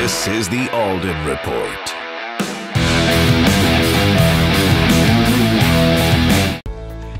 This is the Alden Report.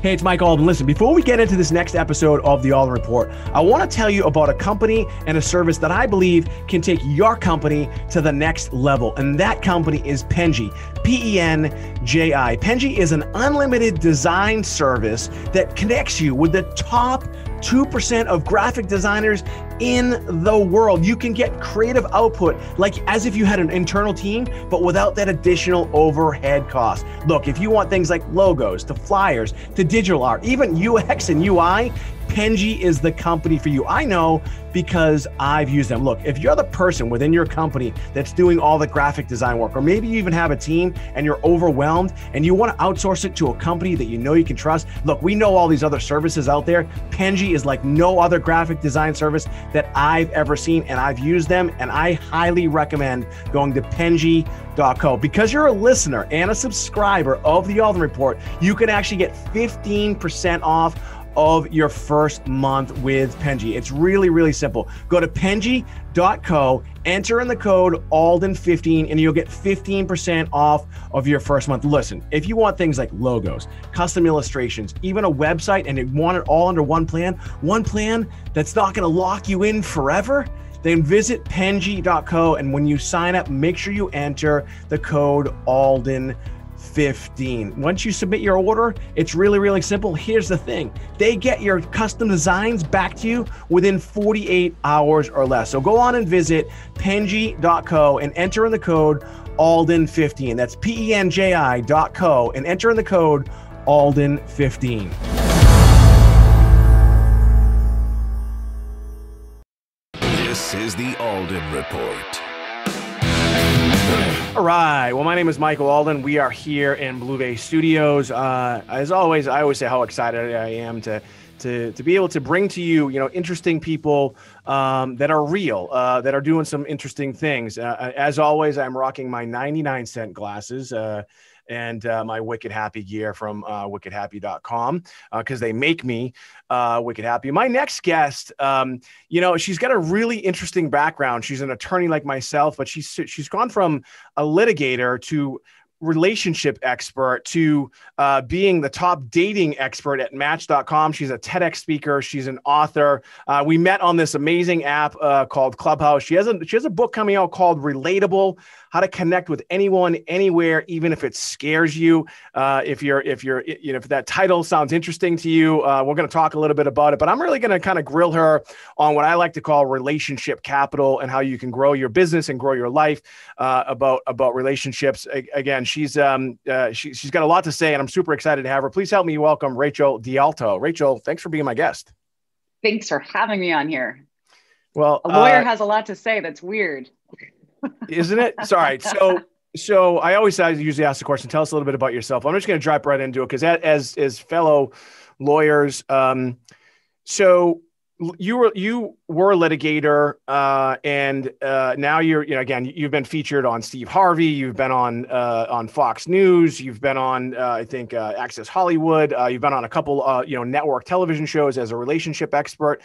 Hey, it's Mike Alden. Listen, before we get into this next episode of the Alden Report, I want to tell you about a company and a service that I believe can take your company to the next level. And that company is Penji, P-E-N-J-I. Penji is an unlimited design service that connects you with the top 2% of graphic designers in the world. You can get creative output like as if you had an internal team, but without that additional overhead cost. Look, if you want things like logos to flyers to digital art, even UX and UI, Penji is the company for you. I know because I've used them. Look, if you're the person within your company that's doing all the graphic design work, or maybe you even have a team and you're overwhelmed and you want to outsource it to a company that you know you can trust. Look, we know all these other services out there. Penji is like no other graphic design service that I've ever seen, and I've used them, and I highly recommend going to Penji.co. Because you're a listener and a subscriber of the Alden Report, you can actually get 15% off of your first month with Penji. It's really, really simple. Go to Penji.co, enter in the code Alden15, and you'll get 15% off of your first month. Listen, if you want things like logos, custom illustrations, even a website, and you want it all under one plan that's not gonna lock you in forever, then visit Penji.co, and when you sign up, make sure you enter the code Alden15. Once you submit your order, it's really, really simple. Here's the thing. They get your custom designs back to you within 48 hours or less. So go on and visit Penji.co and enter in the code Alden15. That's Penji.co and enter in the code Alden15. This is the Alden Report. All right. Well, my name is Michael Alden. We are here in Blue Bay Studios. As always, I always say how excited I am to be able to bring to you, interesting people that are real, that are doing some interesting things. As always, I'm rocking my 99-cent glasses and my Wicked Happy gear from wickedhappy.com because they make me wicked happy. My next guest, she's got a really interesting background. She's an attorney like myself, but she's gone from a litigator to relationship expert to being the top dating expert at Match.com. She's a TEDx speaker. She's an author. We met on this amazing app called Clubhouse. She has a book coming out called Relatable: How to Connect with Anyone, Anywhere, even if it scares you. If that title sounds interesting to you, we're going to talk a little bit about it. But I'm really going to kind of grill her on what I like to call relationship capital and how you can grow your business and grow your life about relationships. Again, she's got a lot to say, and I'm super excited to have her. Please help me welcome Rachel DeAlto. Rachel, thanks for being my guest. Thanks for having me on here. Well, a lawyer has a lot to say. That's weird. Isn't it? Sorry. So I usually ask the question, tell us a little bit about yourself. I'm just going to drop right into it because as fellow lawyers, so you were a litigator, and now you've been featured on Steve Harvey. You've been on Fox News. You've been on I think Access Hollywood. You've been on a couple network television shows as a relationship expert.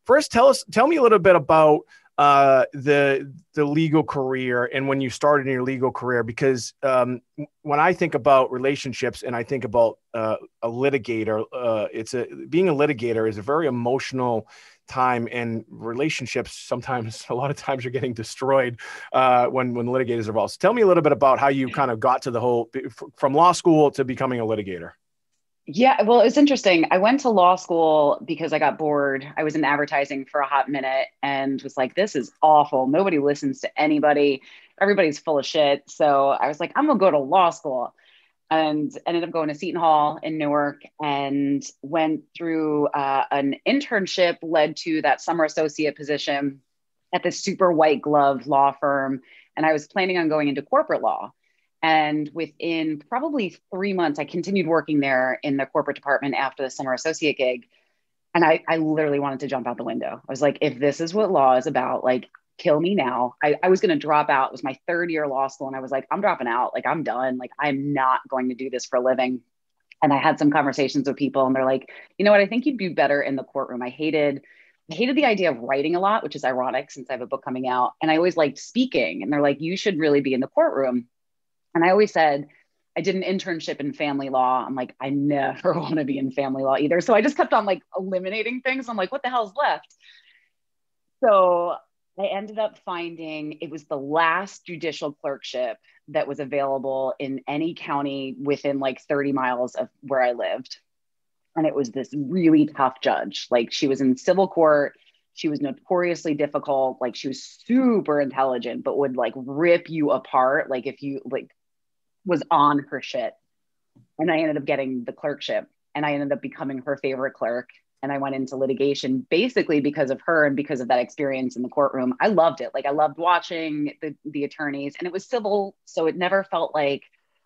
First, tell me a little bit about the legal career and when you started in your legal career, because when I think about relationships and I think about a litigator, being a litigator is a very emotional time, and relationships a lot of times are getting destroyed when litigators are involved. So tell me a little bit about how you kind of got to from law school to becoming a litigator. Yeah, well, it's interesting. I went to law school because I got bored. I was in advertising for a hot minute and was like, this is awful. Nobody listens to anybody. Everybody's full of shit. So I was like, I'm going to go to law school, and ended up going to Seton Hall in Newark and went through an internship led to that summer associate position at this super white glove law firm. And I was planning on going into corporate law. And within probably 3 months, I continued working there in the corporate department after the summer associate gig. And I literally wanted to jump out the window. I was like, if this is what law is about, like, kill me now. I was going to drop out. It was my third year of law school. And I was like, I'm dropping out. Like, I'm done. Like, I'm not going to do this for a living. And I had some conversations with people and they're like, you know what? I think you'd be better in the courtroom. I hated I hated the idea of writing a lot, which is ironic since I have a book coming out. And I always liked speaking. And they're like, you should really be in the courtroom. And I always said, I did an internship in family law. I'm like, I never want to be in family law either. So I just kept on like eliminating things. I'm like, what the hell's left? So I ended up finding it was the last judicial clerkship that was available in any county within like 30 miles of where I lived. And it was this really tough judge. Like she was in civil court. She was notoriously difficult. Like she was super intelligent, but would like rip you apart. Like if you like was on her shit. And I ended up getting the clerkship and I ended up becoming her favorite clerk. And I went into litigation basically because of her and because of that experience in the courtroom. I loved it. Like I loved watching the attorneys, and it was civil. So it never felt like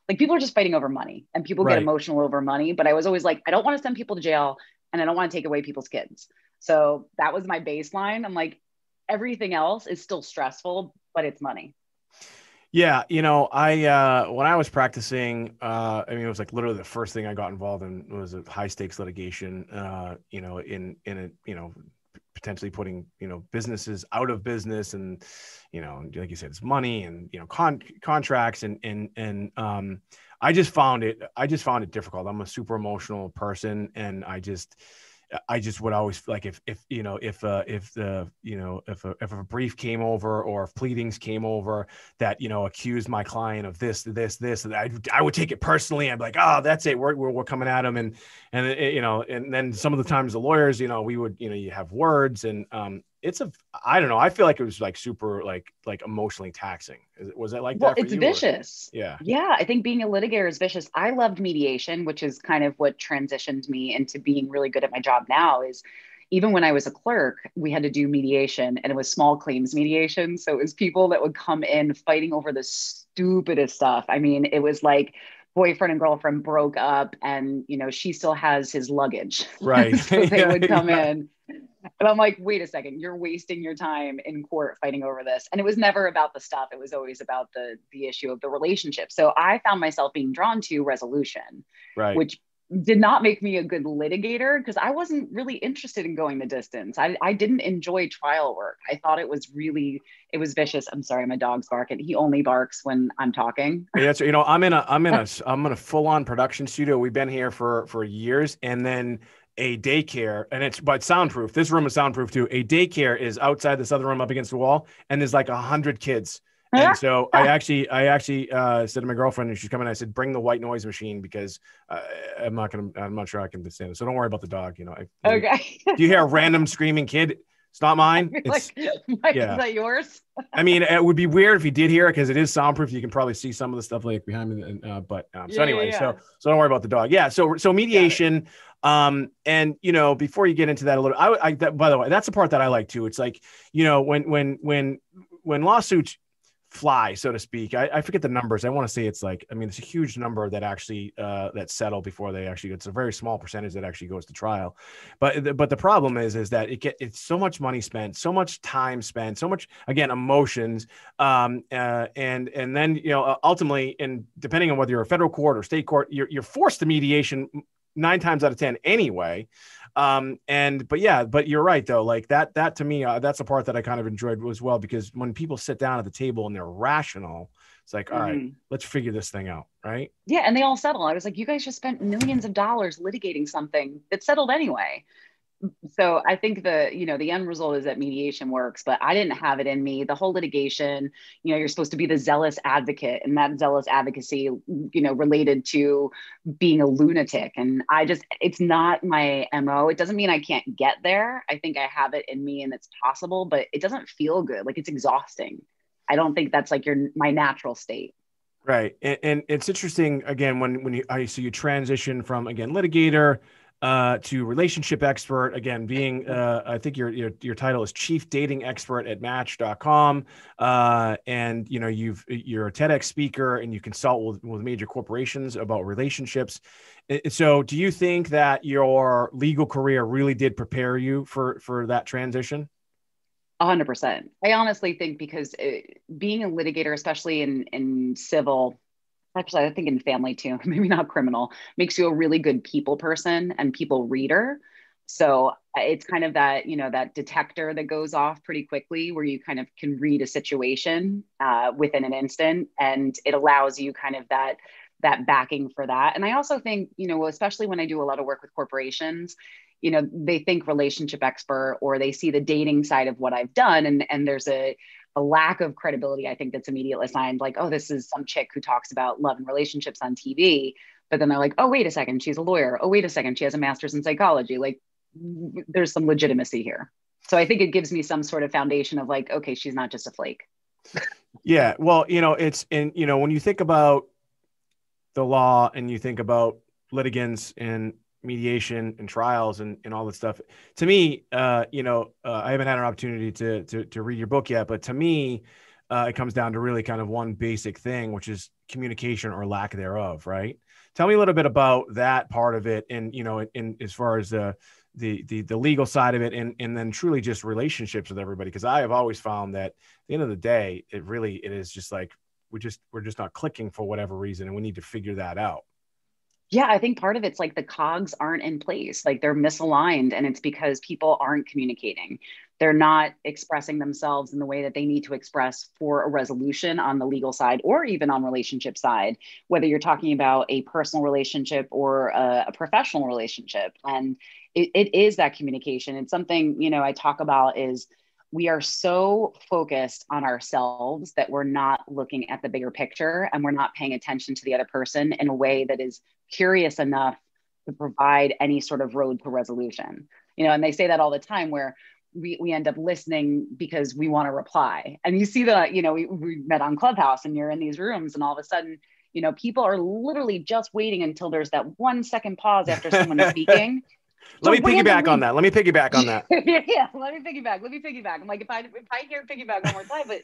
people are just fighting over money, and people get emotional over money. But I was always like, I don't want to send people to jail and I don't want to take away people's kids. So that was my baseline. I'm like, everything else is still stressful, but it's money. Yeah, I when I was practicing, I mean, it was like literally the first thing I got involved in was a high stakes litigation. In a potentially putting businesses out of business, and like you said, it's money and contracts and I just found it difficult. I'm a super emotional person, and I just would always like if a brief came over or if pleadings came over that accused my client of this, I would take it personally. I'd be like, oh, that's it, we're coming at him, and then some of the times the lawyers, we would you have words, and I don't know, I feel like it was like super like emotionally taxing. Was it like that? Well, it's vicious. Yeah. I think being a litigator is vicious. I loved mediation, which is kind of what transitioned me into being really good at my job now. Is even when I was a clerk, we had to do mediation, and it was small claims mediation. So it was people that would come in fighting over the stupidest stuff. I mean, it was like boyfriend and girlfriend broke up, and she still has his luggage. Right. So they would come in. And I'm like, wait a second, you're wasting your time in court fighting over this. And it was never about the stuff. It was always about the issue of the relationship. So I found myself being drawn to resolution, right, which did not make me a good litigator because I wasn't really interested in going the distance. I didn't enjoy trial work. I thought it was vicious. I'm sorry, my dog's barking. He only barks when I'm talking. Yeah, so, I'm in a full-on production studio. We've been here for years, and then a daycare, and but soundproof. This room is soundproof too. A daycare is outside this other room up against the wall, and there's like 100 kids. And so I actually said to my girlfriend, and she's coming, I said, bring the white noise machine because I'm not sure I can stand it. So don't worry about the dog. Okay. Do you hear a random screaming kid? It's not mine. It's Mike, yeah. Is that yours? I mean, it would be weird if you did hear it because it is soundproof. You can probably see some of the stuff like behind me. So don't worry about the dog. Yeah. So mediation. And before you get into that a little, by the way, that's the part that I like too. It's like, when lawsuits fly, so to speak, I forget the numbers. I want to say it's like, I mean, it's a huge number that actually that settle before they actually, it's a very small percentage that actually goes to trial. But the problem is that it's so much money spent, so much time spent, so much, again, emotions. And then, ultimately, and depending on whether you're a federal court or state court, you're forced to mediation 9 times out of 10 anyway. But you're right though. Like that to me, that's the part that I kind of enjoyed as well, because when people sit down at the table and they're rational, it's like, all right, let's figure this thing out. Right. Yeah. And they all settle. I was like, you guys just spent millions of dollars litigating something that settled anyway. So I think the end result is that mediation works, but I didn't have it in me. The whole litigation, you're supposed to be the zealous advocate, and that zealous advocacy, related to being a lunatic. And it's not my MO. It doesn't mean I can't get there. I think I have it in me and it's possible, but it doesn't feel good. Like it's exhausting. I don't think that's like my natural state. Right. And it's interesting, again, when you transition from, again, litigator, to relationship expert, again, being, I think your title is chief dating expert at match.com. And, you're a TEDx speaker and you consult with major corporations about relationships. So do you think that your legal career really did prepare you for that transition? 100%. I honestly think because being a litigator, especially in civil, actually, I think in family too, maybe not criminal, makes you a really good people person and people reader. So it's kind of that, that detector that goes off pretty quickly where you kind of can read a situation within an instant, and it allows you kind of that backing for that. And I also think, especially when I do a lot of work with corporations, they think relationship expert, or they see the dating side of what I've done. And there's a lack of credibility, I think, that's immediately assigned, like, oh, this is some chick who talks about love and relationships on TV. But then they're like, oh, wait a second, she's a lawyer. Oh, wait a second, she has a master's in psychology. Like, there's some legitimacy here. So I think it gives me some sort of foundation of like, okay, she's not just a flake. Yeah. Well, when you think about the law and you think about litigants and mediation and trials and all that stuff, to me, I haven't had an opportunity to read your book yet, but to me, it comes down to really kind of one basic thing, which is communication or lack thereof. Right. Tell me a little bit about that part of it. And, in as far as the legal side of it, and then truly just relationships with everybody. Because I have always found that at the end of the day, it is just like, we're just not clicking for whatever reason. And we need to figure that out. Yeah, I think part of it's like the cogs aren't in place, like they're misaligned, and it's because people aren't communicating. They're not expressing themselves in the way that they need to express for a resolution on the legal side, or even on relationship side, whether you're talking about a personal relationship or a professional relationship. And it is that communication. It's something, I talk about is we are so focused on ourselves that we're not looking at the bigger picture, and we're not paying attention to the other person in a way that is curious enough to provide any sort of road to resolution. And they say that all the time, where we end up listening because we want to reply. And you see that, we met on Clubhouse, and you're in these rooms, and all of a sudden, people are literally just waiting until there's that 1 second pause after someone is speaking. Let me piggyback on that. Yeah, let me piggyback. I'm like, if I hear piggyback one more time, but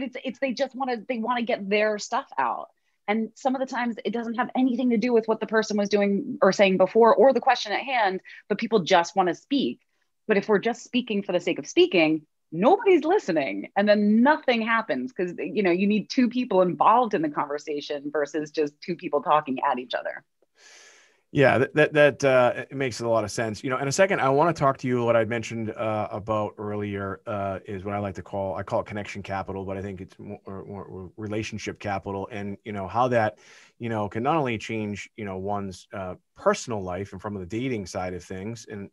it's they just want to get their stuff out. And some of the times it doesn't have anything to do with what the person was doing or saying before, or the question at hand, but people just want to speak. But if we're just speaking for the sake of speaking, nobody's listening, and then nothing happens, because you need two people involved in the conversation versus just two people talking at each other. Yeah, that it makes a lot of sense. In a second, I want to talk to you. What I mentioned about earlier is what I call it connection capital, but I think it's more relationship capital, and how that can not only change one's personal life and from the dating side of things, and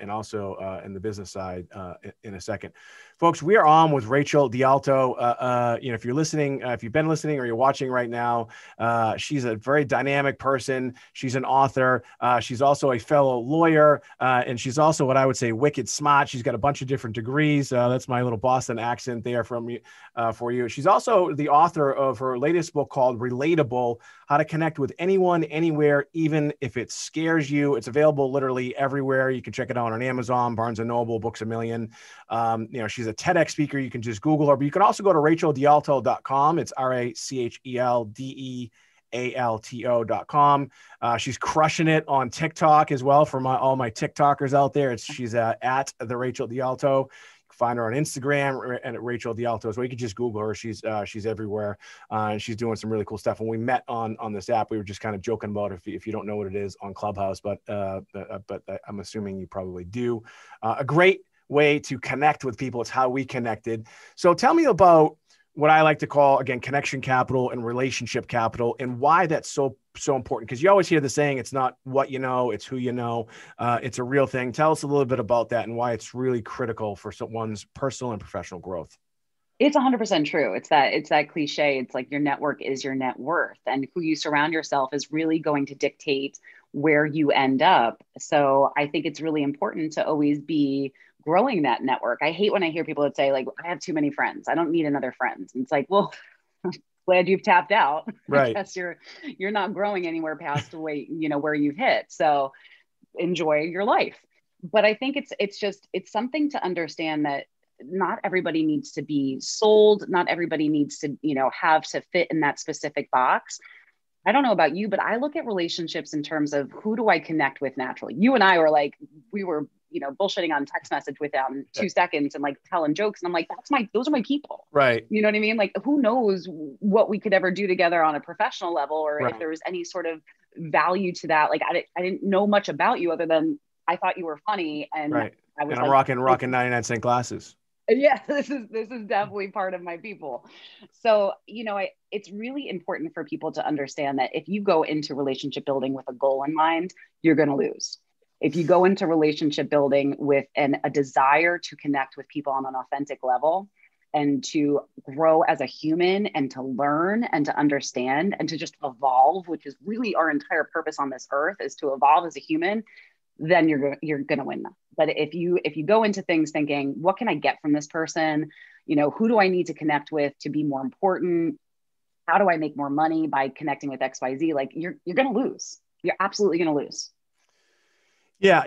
also in the business side in a second. Folks, we are on with Rachel DeAlto. If you're listening, if you've been listening or you're watching right now, she's a very dynamic person. She's an author. She's also a fellow lawyer, and she's also what I would say wicked smart. She's got a bunch of different degrees. That's my little Boston accent there for you. She's also the author of her latest book called Relatable: How to Connect with Anyone, Anywhere, even if it scares you. It's available literally everywhere. You can check it out on Amazon, Barnes & Noble, Books A Million. She's a TEDx speaker. You can just Google her, but you can also go to racheldealto.com. It's RACHELDEALTO.com. She's crushing it on TikTok as well for all my TikTokers out there. She's at the Rachel DeAlto. Find her on Instagram and at Rachel DeAlto. So you can just Google her. She's everywhere, and she's doing some really cool stuff. When we met on this app, we were just kind of joking about if you don't know what it is on Clubhouse, but I'm assuming you probably do. A great way to connect with people. It's how we connected. So tell me about what I like to call, again, connection capital and relationship capital, and why that's so important. Because you always hear the saying, it's not what you know, it's who you know. It's a real thing. Tell us a little bit about that and why it's really critical for someone's personal and professional growth. It's 100% true. It's that cliche. It's like your network is your net worth, and who you surround yourself is really going to dictate where you end up. So I think it's really important to always be growing that network. I hate when I hear people that say, like, I have too many friends, I don't need another friend. And it's like, well, glad you've tapped out. Right. I guess you're not growing anywhere past the way, where you've hit. So enjoy your life. But I think it's something to understand that not everybody needs to be sold. Not everybody needs to, have to fit in that specific box. I don't know about you, but I look at relationships in terms of who do I connect with naturally. You and I were like, we were, bullshitting on text message within 2 seconds and like telling jokes. And I'm like, those are my people. Right. You know what I mean? Like, who knows what we could ever do together on a professional level, or Right. if there was any sort of value to that. Like, I didn't know much about you other than I thought you were funny, and Right. I was And I'm rocking 99-cent glasses. yeah, this is definitely part of my people. So, it's really important for people to understand that if you go into relationship building with a goal in mind, you're going to lose. If you go into relationship building with a desire to connect with people on an authentic level and to grow as a human and to learn and to understand and to just evolve, which is really our entire purpose on this earth, is to evolve as a human, then you're going to win them. But if you go into things thinking, what can I get from this person? Who do I need to connect with to be more important? How do I make more money by connecting with XYZ? Like you're going to lose. You're absolutely going to lose. Yeah.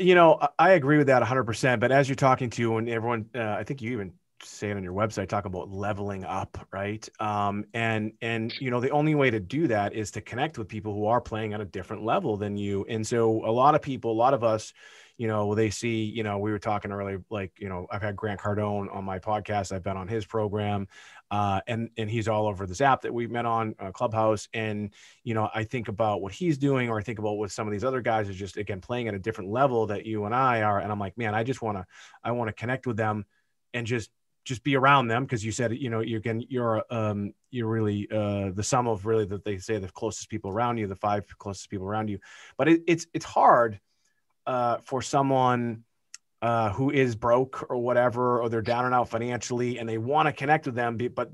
I agree with that 100%. But as you're talking to, and everyone, I think you even say it on your website, talk about leveling up, right? And the only way to do that is to connect with people who are playing at a different level than you. And so a lot of us, they see, we were talking earlier, like, I've had Grant Cardone on my podcast. I've been on his program, and he's all over this app that we met on, Clubhouse. And, I think about what he's doing, or I think about what some of these other guys are just, again, playing at a different level that you and I are. And I'm like, man, I want to connect with them and just be around them. Cause you said, you're really, the sum of really, that they say the closest people around you, the 5 closest people around you. But it's hard, for someone, who is broke or whatever, or they're down and out financially and they want to connect with them, but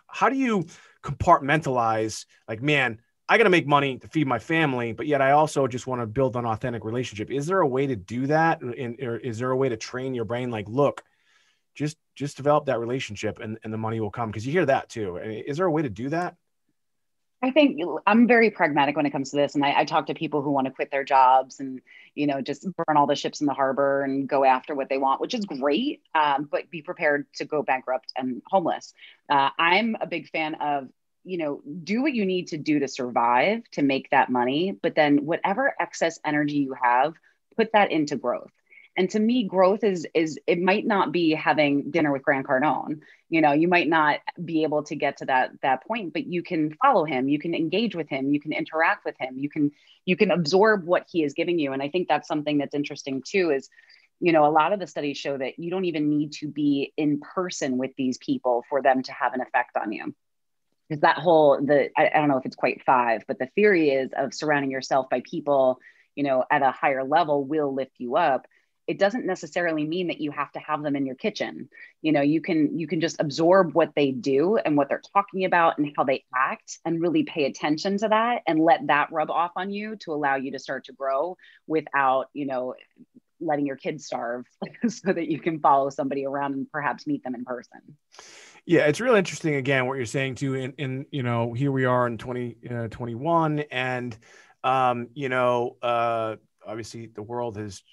how do you compartmentalize, like, man, I got to make money to feed my family, but yet I also just want to build an authentic relationship. Is there a way to do that? Or is there a way to train your brain? Like, look, just develop that relationship and the money will come. Cause you hear that too. I mean, is there a way to do that? I think I'm very pragmatic when it comes to this. And I talk to people who want to quit their jobs and, just burn all the ships in the harbor and go after what they want, which is great. But be prepared to go bankrupt and homeless. I'm a big fan of, do what you need to do to survive, to make that money. But then whatever excess energy you have, put that into growth. And to me, growth is it might not be having dinner with Grant Cardone. You might not be able to get to that point, but you can follow him, you can engage with him, you can interact with him, you can absorb what he is giving you. And I think that's something that's interesting too, is, a lot of the studies show that you don't even need to be in person with these people for them to have an effect on you. Because I don't know if it's quite 5, but the theory is of surrounding yourself by people, at a higher level will lift you up. It doesn't necessarily mean that you have to have them in your kitchen. You can just absorb what they do and what they're talking about and how they act, and really pay attention to that and let that rub off on you to allow you to start to grow without, letting your kids starve so that you can follow somebody around and perhaps meet them in person. Yeah, it's really interesting, again, what you're saying too, in here we are in 2021 and, obviously the world has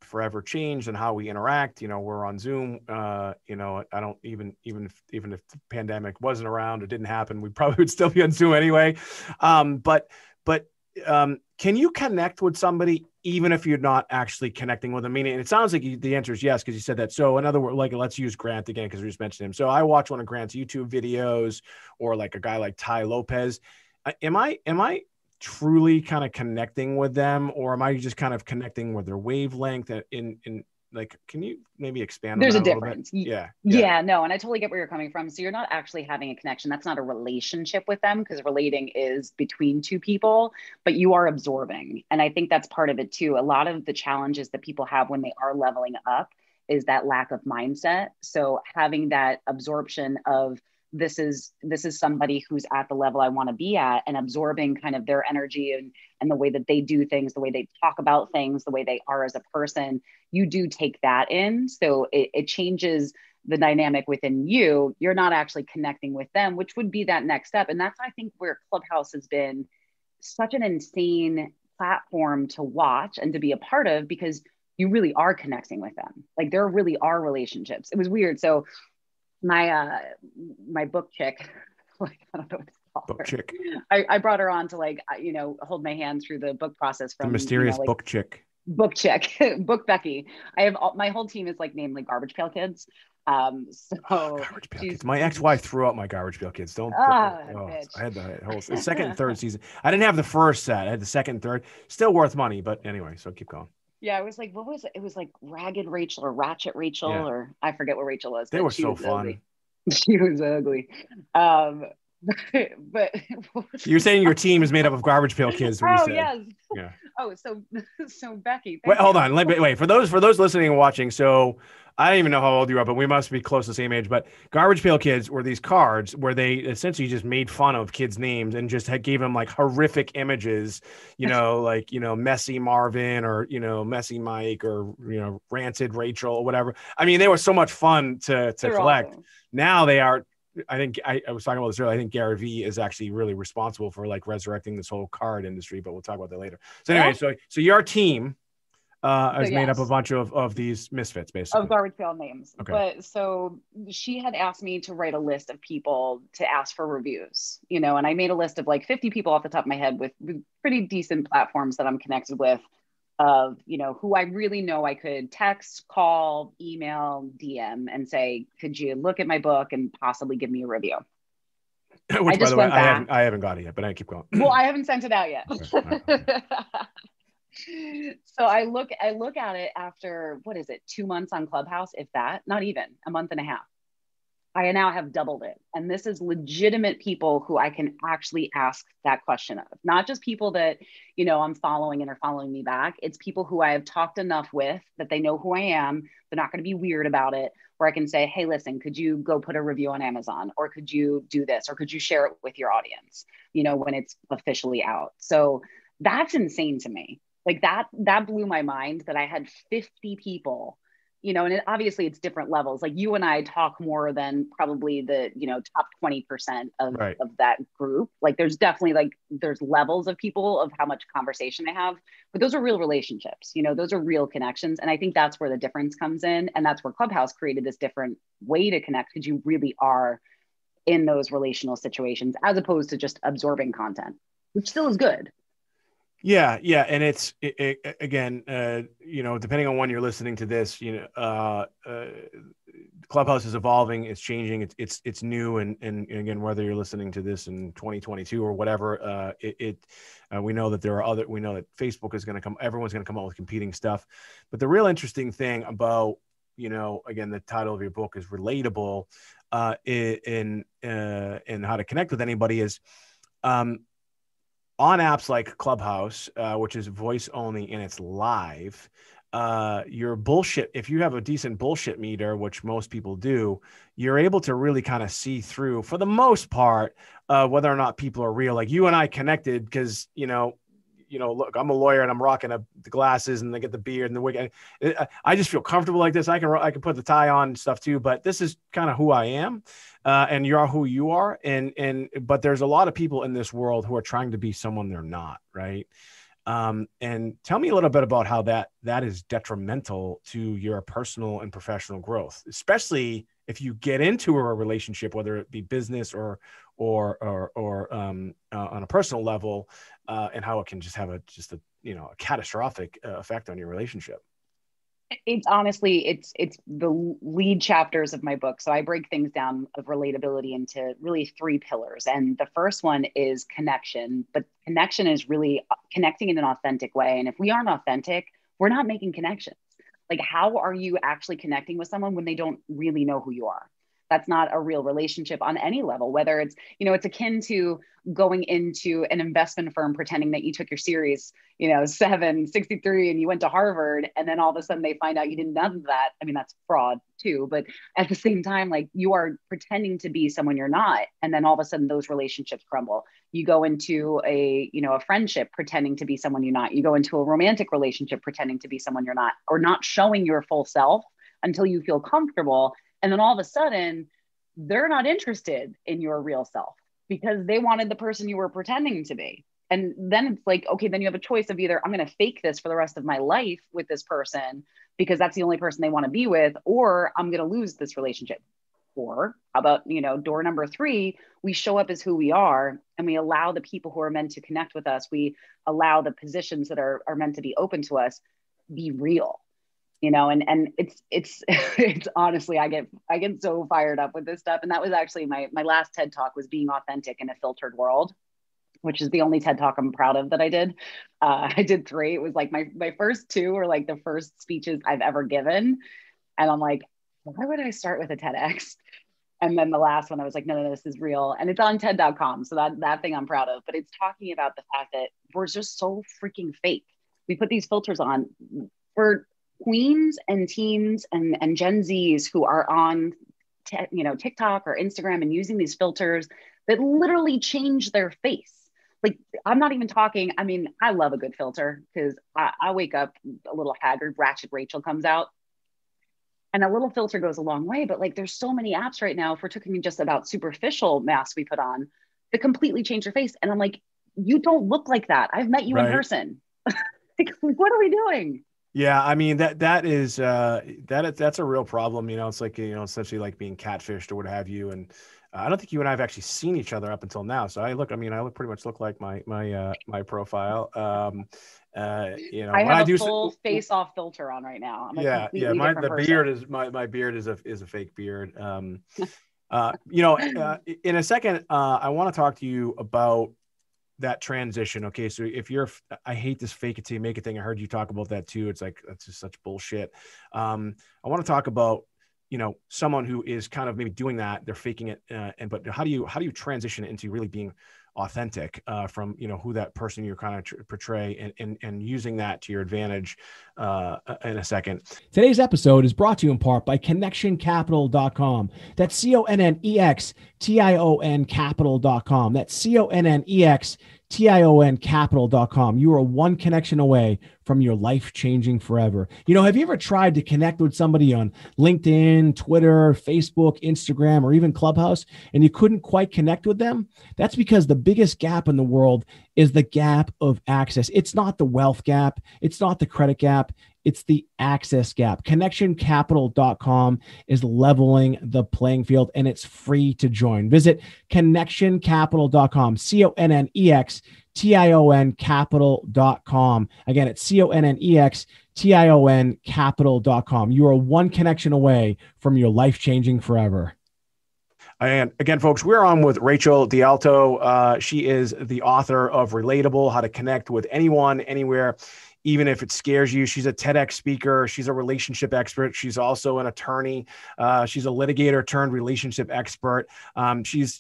forever changed and how we interact. We're on Zoom. I don't even if the pandemic wasn't around or didn't happen, we probably would still be on Zoom anyway. But can you connect with somebody even if you're not actually connecting with them? Meaning, it sounds like the answer is yes, because you said that. So in other words, like, let's use Grant again, because we just mentioned him. So I watch one of Grant's YouTube videos, or like a guy like Ty Lopez. Am I truly kind of connecting with them, or am I just kind of connecting with their wavelength in like, can you maybe expand on that? There's a little difference. bit? Yeah. No. And I totally get where you're coming from. So you're not actually having a connection. That's not a relationship with them, because relating is between 2 people, but you are absorbing. And I think that's part of it too. A lot of the challenges that people have when they are leveling up is that lack of mindset. So having that absorption of, this is somebody who's at the level I want to be at, and absorbing kind of their energy and the way that they do things, the way they talk about things, the way they are as a person. You do take that in. So it changes the dynamic within you. You're not actually connecting with them, which would be that next step. And that's, I think, where Clubhouse has been such an insane platform to watch and to be a part of, because you really are connecting with them. Like, there really are relationships. It was weird. So my book chick, like, I don't know what to call Book her. chick. I brought her on to, like, hold my hand through the book process from The mysterious like, book chick. Book chick, book Becky. I have my whole team is like named like Garbage Pail Kids. So Garbage Pail Kids. My ex-wife threw out my Garbage Pail Kids. Bitch. I had the whole the second and third season. I didn't have the first set. I had the second and third. Still worth money, but anyway. So keep going. Yeah, it was like, what was it? It was like Ragged Rachel or Ratchet Rachel, Yeah. or I forget what Rachel was, They but were she so was fun. ugly. She was ugly. Um, but what was You're I saying your team is talking made up about? of garbage pail kids, what you Oh, said. yes. Yeah. Oh, so Becky, Wait, thank hold you. on. Wait. For those listening and watching, so I don't even know how old you are, but we must be close to the same age. But Garbage Pail Kids were these cards where they essentially just made fun of kids' names and just gave them like horrific images, like Messy Marvin or Messy Mike or Rancid Rachel or whatever. I mean, they were so much fun to They're collect. awesome. Now they are. I think I was talking about this earlier. I think Gary Vee is actually really responsible for like resurrecting this whole card industry, but we'll talk about that later. So anyway, Yeah. so your team So is made up a yes, bunch of these misfits, of basically. garbage pail names. Okay. But so she had asked me to write a list of people to ask for reviews, and I made a list of like 50 people off the top of my head with pretty decent platforms that I'm connected with, of who I really know I could text, call, email, DM and say, could you look at my book and possibly give me a review? I Which, by just the way, went I back. haven't got it yet, but I keep going. Well, I haven't sent it out yet. Okay. All right. Okay. So I look at it after, what is it, 2 months on Clubhouse, if that, not even a month and a half. I now have doubled it. And this is legitimate people who I can actually ask that question of, not just people that, I'm following and are following me back. It's people who I have talked enough with that they know who I am. They're not going to be weird about it, where I can say, hey, listen, could you go put a review on Amazon, or could you do this, or could you share it with your audience, when it's officially out. So that's insane to me. Like that blew my mind that I had 50 people, and obviously it's different levels. Like you and I talk more than probably the, top 20% Right. of that group. Like there's definitely like, there's levels of people of how much conversation they have, but those are real relationships, those are real connections. And I think that's where the difference comes in. And that's where Clubhouse created this different way to connect, because you really are in those relational situations as opposed to just absorbing content, which still is good. Yeah, and it's again, depending on when you're listening to this, Clubhouse is evolving, it's changing, it's new, and again, whether you're listening to this in 2022 or whatever, we know that we know that Facebook is going to come, everyone's going to come out with competing stuff, but the real interesting thing about, again, the title of your book is Relatable, in how to connect with anybody is, on apps like Clubhouse, which is voice only and it's live, your bullshit, if you have a decent bullshit meter, which most people do, you're able to really kind of see through, for the most part, whether or not people are real. Like you and I connected because, look, I'm a lawyer and I'm rocking the glasses and they get the beard and the wig. I just feel comfortable like this. I can put the tie on and stuff too, but this is kind of who I am. And you are who you are. But there's a lot of people in this world who are trying to be someone they're not, right? And tell me a little bit about how that is detrimental to your personal and professional growth, especially if you get into a relationship, whether it be business or on a personal level, and how it can just have a catastrophic effect on your relationship. It's honestly, it's the lead chapters of my book. So I break things down of relatability into really 3 pillars. And the first one is connection, but connection is really connecting in an authentic way. And if we aren't authentic, we're not making connections. Like, how are you actually connecting with someone when they don't really know who you are? That's not a real relationship on any level, whether it's, it's akin to going into an investment firm pretending that you took your series, 763 and you went to Harvard. And then all of a sudden they find out you did none of that. I mean, that's fraud too. But at the same time, like, you are pretending to be someone you're not. And then all of a sudden those relationships crumble. You go into a friendship pretending to be someone you're not. You go into a romantic relationship pretending to be someone you're not, or not showing your full self until you feel comfortable. And then all of a sudden, they're not interested in your real self because they wanted the person you were pretending to be. And then it's like, okay, then you have a choice of either I'm going to fake this for the rest of my life with this person because that's the only person they want to be with, or I'm going to lose this relationship. Or how about, door number 3, we show up as who we are and we allow the people who are meant to connect with us. We allow the positions that are meant to be open to us be real. And it's honestly, I get so fired up with this stuff. And that was actually my last TED talk, was being authentic in a filtered world. which is the only TED Talk I'm proud of that I did. I did 3. It was like my first 2 were like the first speeches I've ever given. And I'm like, why would I start with a TEDx? And then the last one, I was like, no, this is real. And it's on TED.com. So that thing I'm proud of. But it's talking about the fact that we're just so freaking fake. We put these filters on for queens and teens and Gen Zs who are on TikTok or Instagram and using these filters that literally change their face. Like, I'm not even talking. I mean, I love a good filter because I wake up a little haggard. Ratchet Rachel comes out. And a little filter goes a long way, but like there's so many apps right now, if we're talking just about superficial masks we put on, that completely change your face. And I'm like, you don't look like that. I've met you in person. Like, what are we doing? Yeah, I mean that's a real problem. It's like essentially like being catfished or what have you. And I don't think you and I have actually seen each other up until now. So I pretty much look like my profile. I have a full face off filter on right now. I'm a completely different person. Beard is my beard is a fake beard. In a second, I want to talk to you about that transition. Okay. So I hate this fake it till you make it thing. I heard you talk about that too. It's like, that's just such bullshit. I want to talk about, someone who is kind of maybe doing that, they're faking it. But how do you transition into really being authentic from, who that person you're kind of portray and using that to your advantage in a second. Today's episode is brought to you in part by connectioncapital.com. That's CONNEXTION capital.com. That's CONNEXTION capital.com. You are one connection away from your life changing forever. Have you ever tried to connect with somebody on LinkedIn, Twitter, Facebook, Instagram, or even Clubhouse, and you couldn't quite connect with them? That's because the biggest gap in the world is the gap of access. It's not the wealth gap. It's not the credit gap. It's the access gap. Connectioncapital.com is leveling the playing field, and it's free to join. Visit connectioncapital.com, CONNEXTION capital.com. Again, it's CONNEXTION capital.com. You are one connection away from your life changing forever. And again, folks, we're on with Rachel DeAlto. She is the author of Relatable, How to Connect with Anyone, Anywhere, even if it scares you. She's a TEDx speaker. She's a relationship expert. She's also an attorney. She's a litigator turned relationship expert. She's,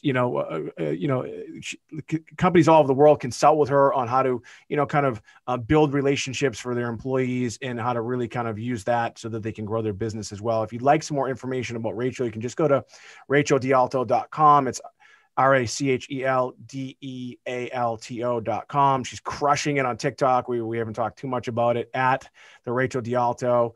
companies all over the world consult with her on how to, build relationships for their employees and how to really kind of use that so that they can grow their business as well. If you'd like some more information about Rachel, you can just go to racheldealto.com. It's RACHELDEALTO.com. She's crushing it on TikTok. We haven't talked too much about it at the Rachel DeAlto,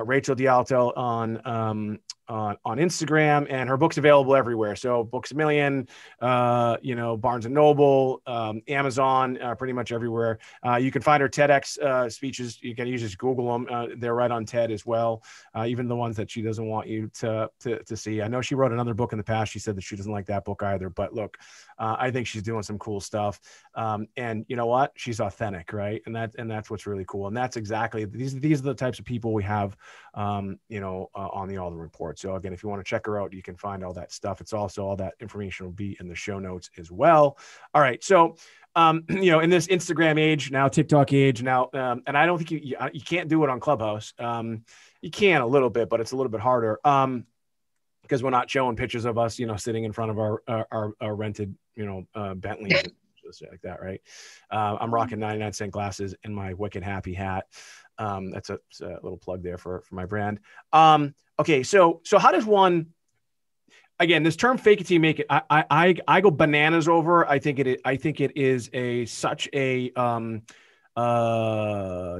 Rachel DeAlto on Instagram, and her book's available everywhere. So Books A Million, Barnes and Noble, Amazon, pretty much everywhere. You can find her TEDx speeches. You can just Google them. They're right on TED as well. Even the ones that she doesn't want you to see. I know she wrote another book in the past. She said that she doesn't like that book either, but look, I think she's doing some cool stuff. And you know what? She's authentic, right? And that's what's really cool. And that's exactly, these are the types of people we have, on the Alden Report. So again, if you want to check her out, you can find all that stuff. It's also, all that information will be in the show notes as well. All right. So, in this Instagram age now, TikTok age now, and I don't think you can't do it on Clubhouse. You can a little bit, but it's a little bit harder. Because we're not showing pictures of us, sitting in front of our rented, Bentleys and shit like that, right? I'm rocking 99-cent glasses and my Wicked Happy hat. That's a little plug there for my brand. Okay, so how does one? Again, this term "fake it till you make it," I go bananas over. I think it is such a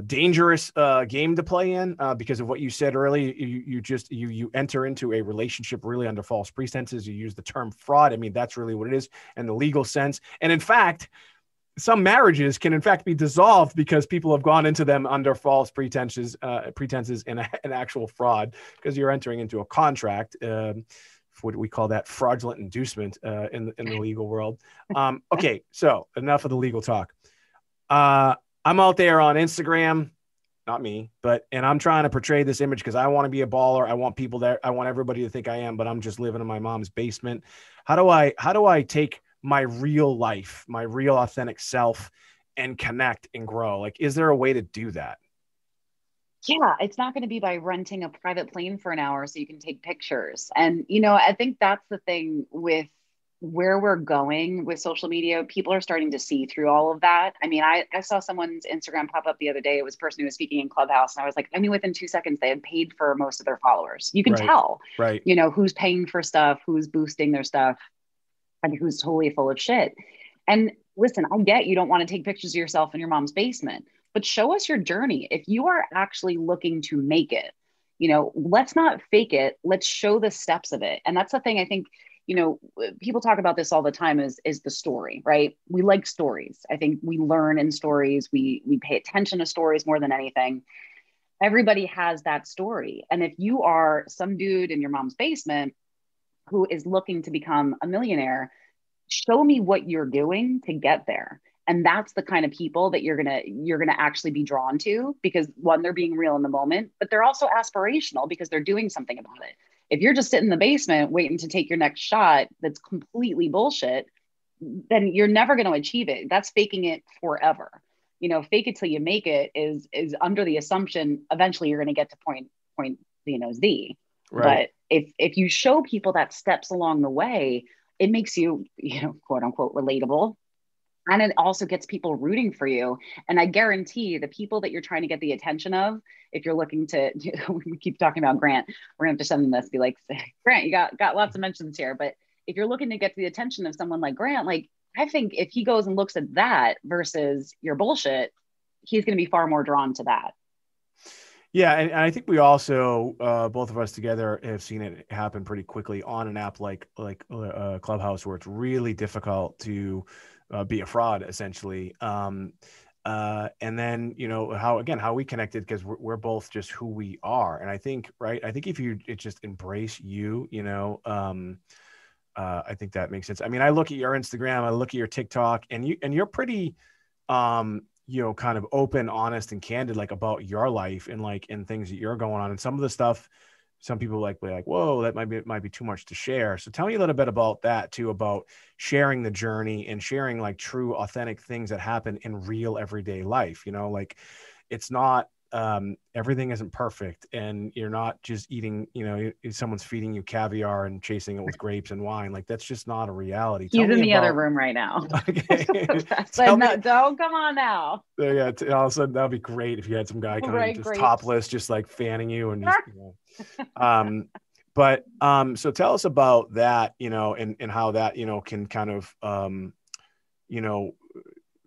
dangerous game to play in because of what you said earlier. You enter into a relationship really under false pretenses. You use the term fraud. I mean, that's really what it is in the legal sense. And in fact, some marriages can in fact be dissolved because people have gone into them under false pretenses and an actual fraud, because you're entering into a contract. What we call that fraudulent inducement in the legal world. Okay, so enough of the legal talk. I'm out there on Instagram, not me, and I'm trying to portray this image because I want to be a baller. I want people there. I want everybody to think I am, but I'm just living in my mom's basement. How do I take my real life, my real authentic self, and connect and grow? Like, is there a way to do that? Yeah, it's not going to be by renting a private plane for an hour so you can take pictures. And, I think that's the thing with where we're going with social media. People are starting to see through all of that. I mean, I saw someone's Instagram pop up the other day. It was a person who was speaking in Clubhouse. And I was like, I knew within 2 seconds they had paid for most of their followers. You can Right. tell, Right. Who's paying for stuff, who's boosting their stuff, and who's totally full of shit. And listen, I get you don't want to take pictures of yourself in your mom's basement, but show us your journey. If you are actually looking to make it, let's not fake it. Let's show the steps of it. And that's the thing I think, people talk about this all the time is the story, right? We like stories. I think we learn in stories. We pay attention to stories more than anything. Everybody has that story. And if you are some dude in your mom's basement who is looking to become a millionaire, show me what you're doing to get there. And that's the kind of people that you're gonna actually be drawn to, because one, they're being real in the moment, but they're also aspirational because they're doing something about it. If you're just sitting in the basement waiting to take your next shot that's completely bullshit, then you're never going to achieve it. That's faking it forever. Fake it till you make it is under the assumption eventually you're going to get to point Z. Right. But if you show people that steps along the way, it makes you, quote unquote, relatable. And it also gets people rooting for you. And I guarantee the people that you're trying to get the attention of, if you're looking to, we keep talking about Grant, we're going to have to send them this, be like, Grant, you got lots of mentions here. But if you're looking to get the attention of someone like Grant, like, I think if he goes and looks at that versus your bullshit, he's going to be far more drawn to that. Yeah. And I think we also, both of us together have seen it happen pretty quickly on an app like Clubhouse, where it's really difficult to be a fraud, essentially. And then, how we connected, because we're both just who we are. And I think, right, if you just embrace you, I think that makes sense. I mean, I look at your Instagram, I look at your TikTok, and you're pretty, kind of open, honest, and candid, like, about your life and things that you're going on. And some of the stuff, some people be like, whoa, that might be too much to share. So tell me a little bit about that too, about sharing the journey and sharing like true, authentic things that happen in real everyday life. It's not, everything isn't perfect, and you're not just eating, someone's feeding you caviar and chasing it with grapes and wine. Like, that's just not a reality. He's in the other room right now. Okay. No, don't come on now. Yeah. All of a sudden, that'd be great if you had some guy coming just topless, just like fanning you and just, but so tell us about that, and how that, can kind of,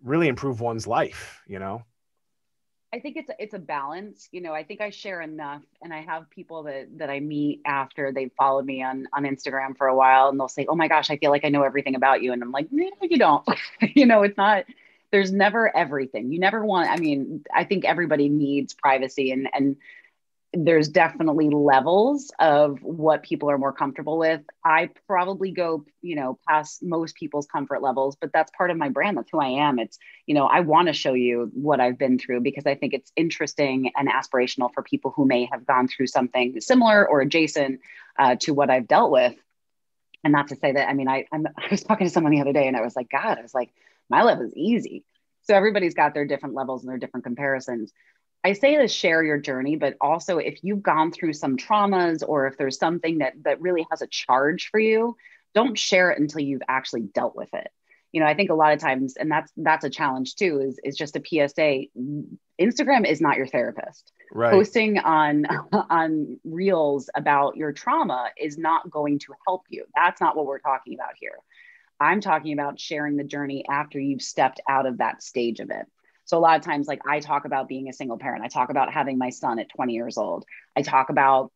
really improve one's life, I think it's a balance. I think I share enough, and I have people that I meet after they've followed me on Instagram for a while, and they'll say, oh my gosh, I feel like I know everything about you. And I'm like, no, you don't. It's not, there's never everything. You never want, I think everybody needs privacy, and there's definitely levels of what people are more comfortable with. I probably go, past most people's comfort levels, but that's part of my brand. That's who I am. It's, I want to show you what I've been through, because I think it's interesting and aspirational for people who may have gone through something similar or adjacent to what I've dealt with. And not to say that, I was talking to someone the other day, and I was like, God, my level is easy. So everybody's got their different levels and their different comparisons. I say to share your journey, but also if you've gone through some traumas, or if there's something that really has a charge for you, don't share it until you've actually dealt with it. I think a lot of times, and that's a challenge too, is just a PSA. Instagram is not your therapist. Right. Posting on reels about your trauma is not going to help you. That's not what we're talking about here. I'm talking about sharing the journey after you've stepped out of that stage of it. So a lot of times, like, I talk about being a single parent. I talk about having my son at 20 years old. I talk about,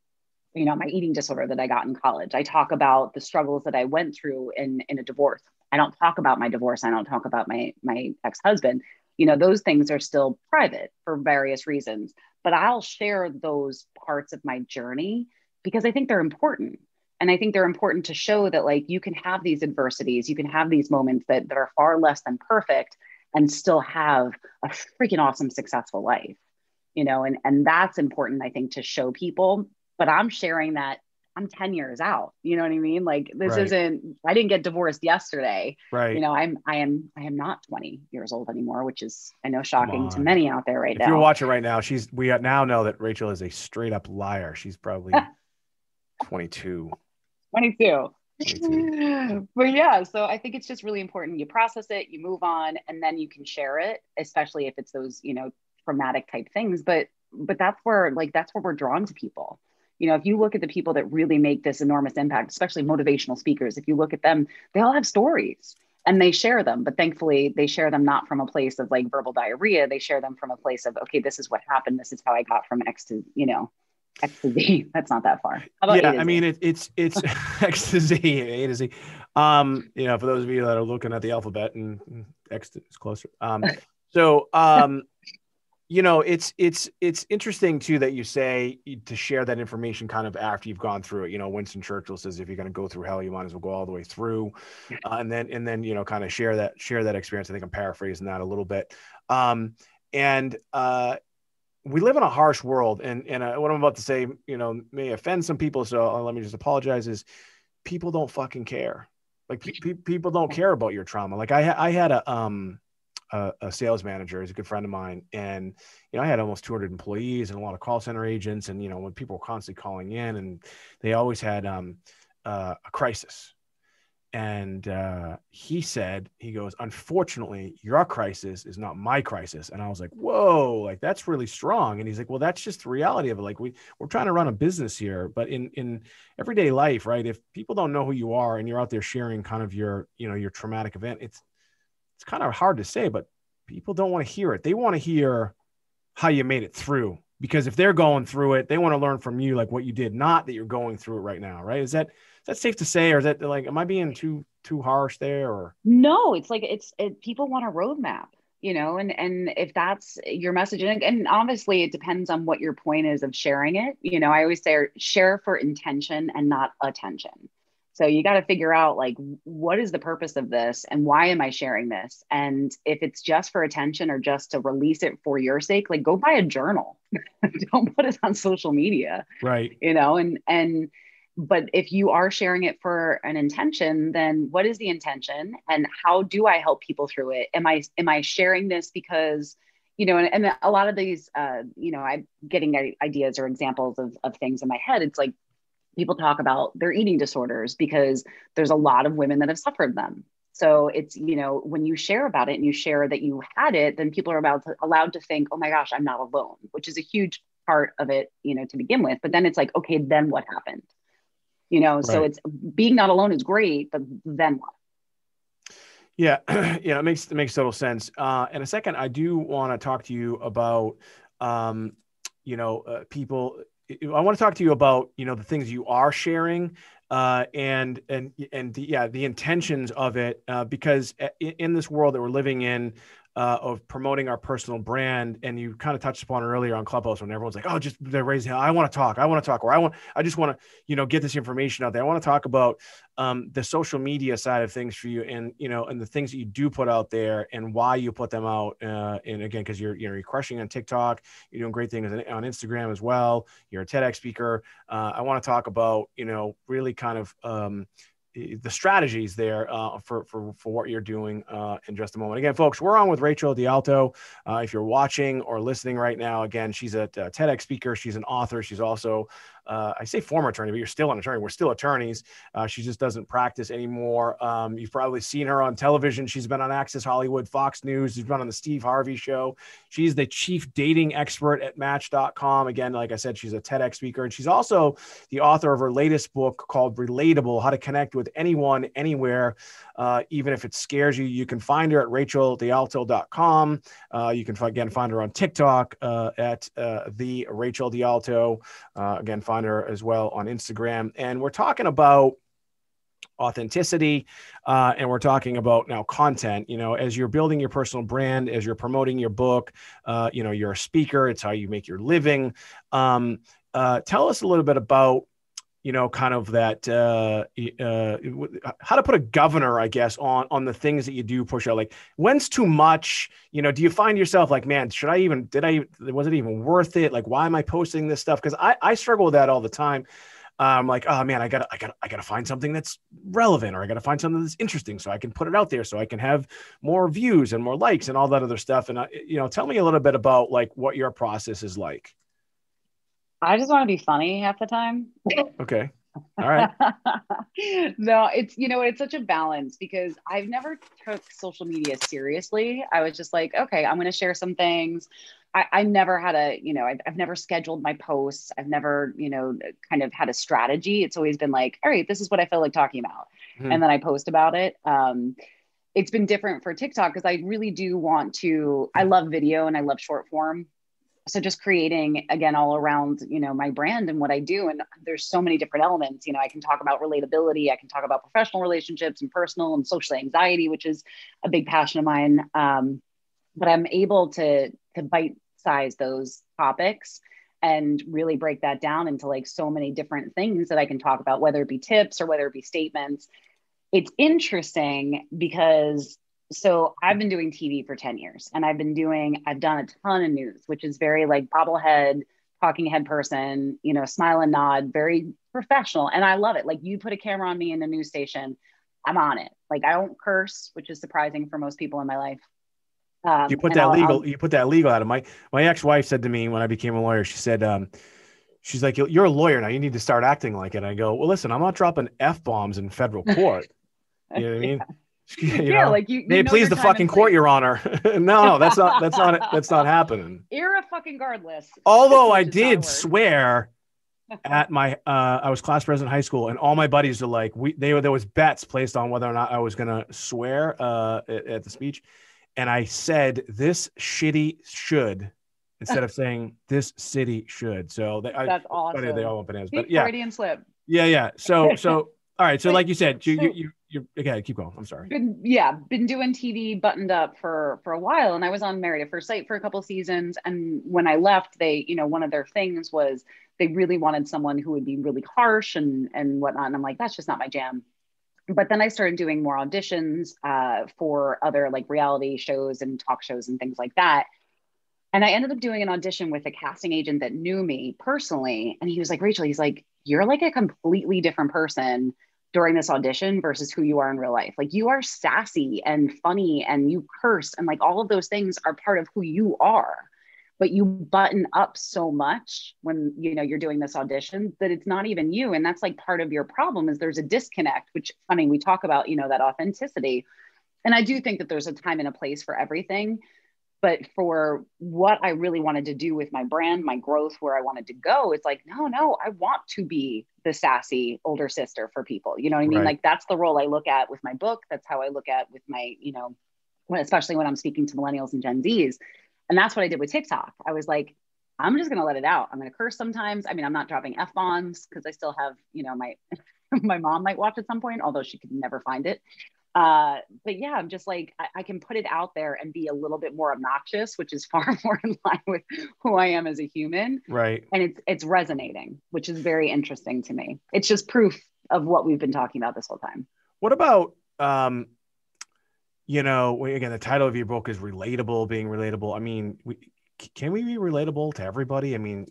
my eating disorder that I got in college. I talk about the struggles that I went through in a divorce. I don't talk about my divorce. I don't talk about my ex-husband. Those things are still private for various reasons, but I'll share those parts of my journey because I think they're important. And I think they're important to show that, like, you can have these adversities, you can have these moments that are far less than perfect, and still have a freaking awesome, successful life, and that's important, I think, to show people. But I'm sharing that I'm 10 years out. You know what I mean? Like this Right. isn't, I didn't get divorced yesterday. Right. You know, I am not 20 years old anymore, which is, I know, Come shocking to on. many out there right If you're now. watching right now, we now know that Rachel is a straight up liar. She's probably 22. 22. 22. But yeah, so I think it's just really important. You process it, you move on, and then you can share it, especially if it's those, you know, traumatic type things. But that's where we're drawn to people. You know, if you look at the people that really make this enormous impact, especially motivational speakers, if you look at them, they all have stories and they share them. But thankfully, they share them not from a place of like verbal diarrhea. They share them from a place of, okay, this is what happened. This is how I got from X to, you know, X to Z. That's not that far. How about Yeah, A to I Z? mean it's X to Z, A to Z. You know, for those of you that are looking at the alphabet, and X is closer. So you know, it's interesting too that you say to share that information kind of after you've gone through it. You know, Winston Churchill says if you're going to go through hell, you might as well go all the way through, and then you know, kind of share that experience. I think I'm paraphrasing that a little bit. And we live in a harsh world, and what I'm about to say, you know, may offend some people. So let me just apologize. Is people don't fucking care. Like people don't care about your trauma. Like I had a sales manager, he's a good friend of mine, and you know, I had almost 200 employees and a lot of call center agents, and you know, when people were constantly calling in, and they always had a crisis. And he goes, unfortunately, your crisis is not my crisis. And I was like, whoa, like that's really strong. And he's like, well, that's just the reality of it. Like we're trying to run a business here, but in everyday life, right? If people don't know who you are and you're out there sharing kind of your, you know, your traumatic event, it's kind of hard to say, but people don't want to hear it. They want to hear how you made it through, because if they're going through it, they want to learn from you, like what you did, not that you're going through it right now. Right. Is that safe to say, or is that like, am I being too harsh there? Or No, it's like people want a roadmap, you know, and if that's your message, and obviously it depends on what your point is of sharing it. You know, I always say share for intention and not attention. So you got to figure out like, what is the purpose of this and why am I sharing this? And if it's just for attention or just to release it for your sake, like go buy a journal. Don't put it on social media. right. You know, but if you are sharing it for an intention, then what is the intention and how do I help people through it? Am I sharing this because, you know, and a lot of these, you know, I'm getting ideas or examples of things in my head. It's like people talk about their eating disorders because there's a lot of women that have suffered them. So it's, you know, when you share about it and you share that you had it, then people are allowed to think, oh my gosh, I'm not alone, which is a huge part of it, you know, to begin with. But then it's like, okay, then what happened? You know, so Right. it's being not alone is great, but then what? Yeah. Yeah. It makes total sense. In a second, I do want to talk to you about, you know, people. I want to talk to you about, you know, the things you are sharing, and the intentions of it, because in this world that we're living in, of promoting our personal brand, and you kind of touched upon it earlier on Clubhouse when everyone's like, oh, just they're raising hell. I want to talk, or I just want to, you know, get this information out there. I want to talk about the social media side of things for you, and you know, and the things that you do put out there and why you put them out. And again, because you're crushing on TikTok, you're doing great things on Instagram as well. You're a TEDx speaker. I want to talk about, you know, really kind of the strategies there for what you're doing in just a moment. Again, folks, we're on with Rachel DeAlto. If you're watching or listening right now, again, she's a TEDx speaker. She's an author. She's also, I say former attorney, but you're still an attorney. We're still attorneys. She just doesn't practice anymore. You've probably seen her on television. She's been on Access Hollywood, Fox News. She's been on the Steve Harvey show. She's the chief dating expert at Match.com. Again, like I said, she's a TEDx speaker, and she's also the author of her latest book called Relatable: How to Connect with Anyone, Anywhere, even if it scares you. You can find her at racheldealto.com. You can again find her on TikTok at the Rachel DeAlto. Again, find her as well on Instagram. And we're talking about authenticity, and we're talking about now content. You know, as you're building your personal brand, as you're promoting your book, you know, you're a speaker. It's how you make your living. Tell us a little bit about, you know, kind of that, how to put a governor, I guess, on the things that you do push out. Like, when's too much? You know, do you find yourself like, man, was it even worth it? Like, why am I posting this stuff? Because I struggle with that all the time. I'm like, oh man, I gotta find something that's relevant, or I gotta find something that's interesting so I can put it out there so I can have more views and more likes and all that other stuff. And tell me a little bit about like what your process is like. I just want to be funny half the time. Okay. All right. No, it's such a balance because I've never took social media seriously. I was just like, okay, I'm going to share some things. I never had I've never scheduled my posts. I've never, kind of had a strategy. It's always been like, all right, this is what I feel like talking about. Mm-hmm. And then I post about it. It's been different for TikTok because I really do I love video and I love short form. So just creating again, all around, my brand and what I do. And there's so many different elements, I can talk about relatability. I can talk about professional relationships and personal and social anxiety, which is a big passion of mine. But I'm able to bite size those topics and really break that down into like so many different things that I can talk about, whether it be tips or whether it be statements. It's interesting because I've been doing TV for 10 years and I've done a ton of news, which is very like bobblehead, talking head person, smile and nod, very professional. And I love it. Like you put a camera on me in a news station, I'm on it. Like I don't curse, which is surprising for most people in my life. You put that legal out of my ex-wife said to me when I became a lawyer, she said, she's like, you're a lawyer now. You need to start acting like it. I go, well, listen, I'm not dropping F-bombs in federal court. You know what I mean? Like you may it please the fucking court, Your Honor. No, that's not happening. You're a fucking guardless. Although I did swear at I was class president in high school, and all my buddies are like, there was bets placed on whether or not I was gonna swear at the speech, and I said this shitty should instead of saying this city should. So that's awesome. They all went bananas, but Freudian slip. Yeah. So all right. So like you said, you okay, keep going. I'm sorry. Been doing TV buttoned up for a while. And I was on Married at First Sight for a couple of seasons. And when I left, they, one of their things was they really wanted someone who would be really harsh and whatnot. And I'm like, that's just not my jam. But then I started doing more auditions for other like reality shows and talk shows and things like that. And I ended up doing an audition with a casting agent that knew me personally. And he was like, Rachel, he's like, you're like a completely different person during this audition versus who you are in real life. Like you are sassy and funny and you curse and like all of those things are part of who you are, but you button up so much when, you're doing this audition that it's not even you. And that's like part of your problem is there's a disconnect, which funny, we talk about, that authenticity. And I do think that there's a time and a place for everything. But for what I really wanted to do with my brand, my growth, where I wanted to go, it's like, no, I want to be the sassy older sister for people. You know what I mean? Right. Like that's the role I look at with my book. That's how I look at with my, especially when I'm speaking to millennials and Gen Zs. And that's what I did with TikTok. I was like, I'm just going to let it out. I'm going to curse sometimes. I mean, I'm not dropping F-bombs because I still have, my mom might watch at some point, although she could never find it. But yeah, I'm just like, I can put it out there and be a little bit more obnoxious, which is far more in line with who I am as a human. Right. And it's resonating, which is very interesting to me. It's just proof of what we've been talking about this whole time. What about, again, the title of your book is Relatable, being relatable. I mean, can we be relatable to everybody? I mean,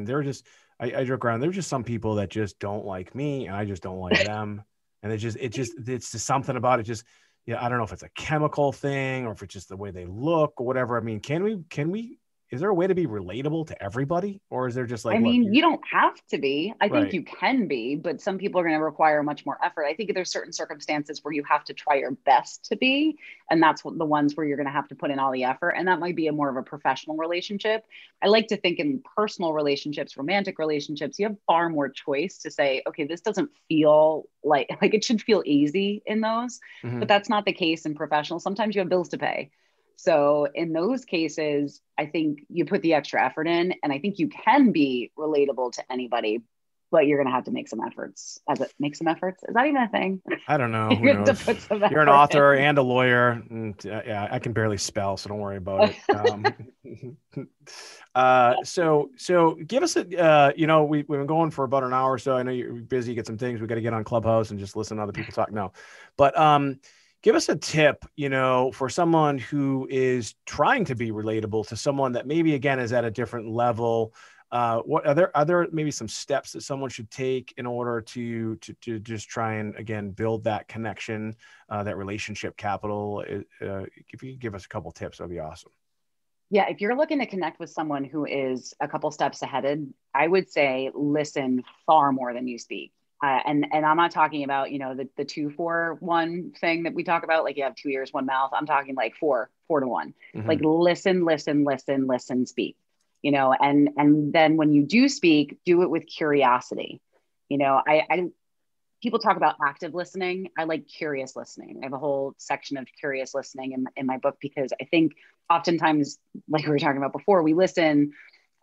they're just, I joke around. There's just some people that just don't like me and I just don't like them. And it's just something about it. Just, I don't know if it's a chemical thing or if it's just the way they look or whatever. I mean, can we, is there a way to be relatable to everybody? Or is there just like, you don't have to be. I think Right. you can be, but some people are going to require much more effort. I think there's certain circumstances where you have to try your best to be. And that's the ones where you're going to have to put in all the effort. And that might be more of a professional relationship. I like to think in personal relationships, romantic relationships, you have far more choice to say, okay, this doesn't feel like it should feel easy in those, Mhm. but that's not the case in professional. Sometimes you have bills to pay. So in those cases, I think you put the extra effort in, and I think you can be relatable to anybody, but you're going to have to make some efforts. Make some efforts? Is that even a thing? I don't know. You're going to put some You're an effort author in. and a lawyer. And, yeah, I can barely spell, so don't worry about it. So give us we've been going for about an hour or so. I know you're busy, get some things. We got to get on Clubhouse and just listen to other people talk now. But give us a tip, for someone who is trying to be relatable to someone that maybe, again, is at a different level. What are there maybe some steps that someone should take in order to just try and, again, build that connection, that relationship capital? If you could give us a couple tips, that'd be awesome. Yeah, if you're looking to connect with someone who is a couple steps ahead, I would say listen far more than you speak. And I'm not talking about, the 2-4-1 thing that we talk about, like you have 2 ears, 1 mouth. I'm talking like 4-4-1, like listen, speak, and then when you do speak, do it with curiosity. People talk about active listening. I like curious listening. I have a whole section of curious listening in my book, because I think oftentimes, like we were talking about before, we listen,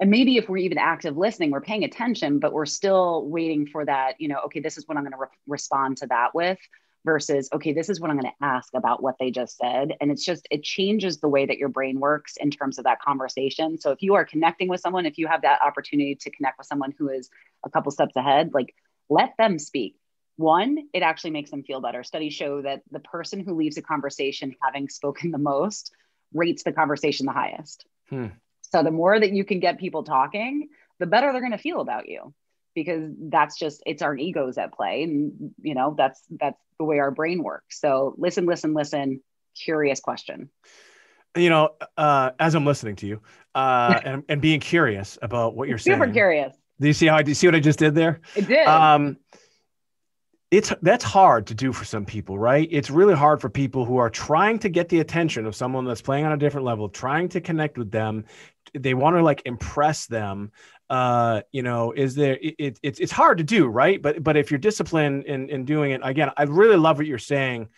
and maybe if we're even active listening, we're paying attention, but we're still waiting for that, okay, this is what I'm going to respond to that with, versus, okay, this is what I'm going to ask about what they just said. And it changes the way that your brain works in terms of that conversation. So if you are connecting with someone, if you have that opportunity to connect with someone who is a couple steps ahead, like let them speak. One, it actually makes them feel better. Studies show that the person who leaves a conversation having spoken the most rates the conversation the highest. So the more that you can get people talking, the better they're going to feel about you, because it's our egos at play. And, that's the way our brain works. So listen, curious question. As I'm listening to you and being curious about what you're saying. Super curious. Do you see what I just did there? It did. That's hard to do for some people, right? It's really hard for people who are trying to get the attention of someone that's playing on a different level, trying to connect with them. They want to impress them. It's hard to do, right? But if you're disciplined in doing it, again, I really love what you're saying,